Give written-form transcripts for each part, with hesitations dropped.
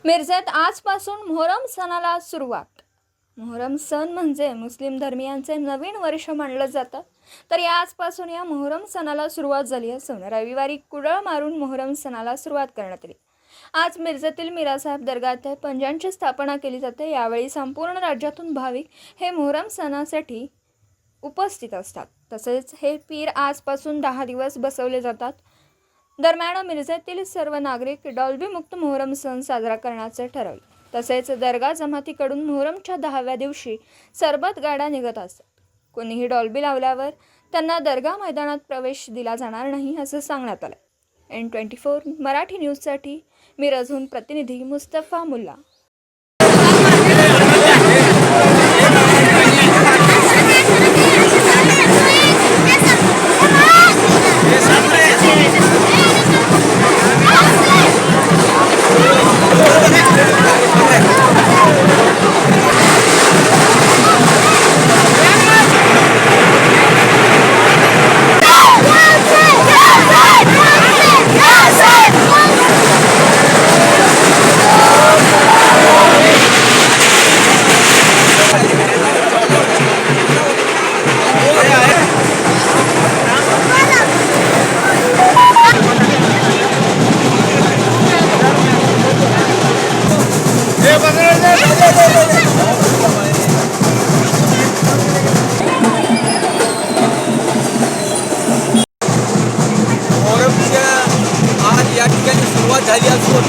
मिरजेत आजपासून मोहरम सणाला सुरुवात। मोहरम सण म्हणजे मुस्लिम धर्मियांचे नवीन वर्ष मानलं जातं। तर आजपासून या मोहरम सणाला सुरुवात झाली असून रविवारी कुडळ मारून मोहरम सणाला सुरुवात करण्यात आली। आज मिरजेतील मीरासाहेब दर्गात पंजांची स्थापना केली जाते। यावेळी संपूर्ण राज्यातून भाविक हे मोहरम सणासाठी उपस्थित असतात। तसेच हे पीर आजपासून 10 दिवस बसवले जातात। दरम्यान मिरजेतील सर्व नागरिक डॉल्बी मुक्त मोहरम सण साजरा करण्याचे ठरवले। तसेच दर्गा जमातीकडून मोहरमच्या 10व्या दिवशी सरबत गाड्या निघत असतात। कोणीही डॉल्बी लावल्यावर त्यांना दर्गा मैदानात प्रवेश दिला जाणार नाही असं सांगण्यात आलं। N24 मराठी न्यूजसाठी मिरजहून प्रतिनिधी मुस्तफा मुल्ला। आज या ठिकाणी सुरुवात झाली असून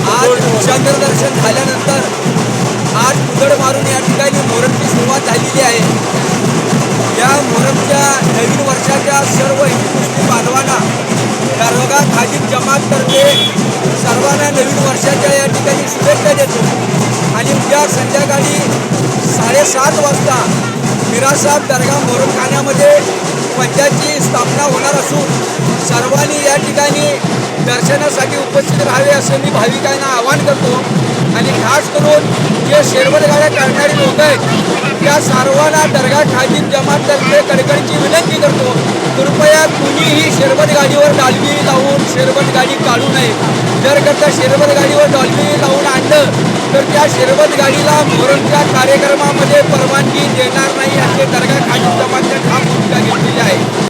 आज चंद्रदर्शन झाल्यानंतर आज कुदळ मारून या ठिकाणी मोहरमची सुरुवात झालेली आहे। या मोहरमच्या नवीन वर्षाच्या सर्व हिंदू मुस्लिम बांधवांना दरगा खादिम जमाततर्फे सर्वांना नवीन वर्षाच्या या ठिकाणी शुभेच्छा देतो आणि उद्या संध्याकाळी 7:30 वाजता मीरासाहेब दर्गा मोहरमखान्यामध्ये पंजाची स्थापना होणार असून सर्वांनी या ठिकाणी दर्शनासाठी उपस्थित राहावे असे मी भाविकांना आवाहन करतो आणि खास करून जे शेरवत गाड्या करणारी लोक आहेत त्या सर्वांना दर्गा खादिम जमाततर्फे कडकडीची विनंती करतो, कृपया कुणीही शेरवत गाडीवर डॉल्बी लावून शेरवत गाडी काढू नये। जर करता शेरवत गाडीवर डॉल्बी लावून आणलं तर त्या शेरवत गाडीला मोहरमच्या कार्यक्रमामध्ये परवानगी देणार नाही असे दर्गा खादिम जमातने ठाम भूमिका घेतलेली आहे।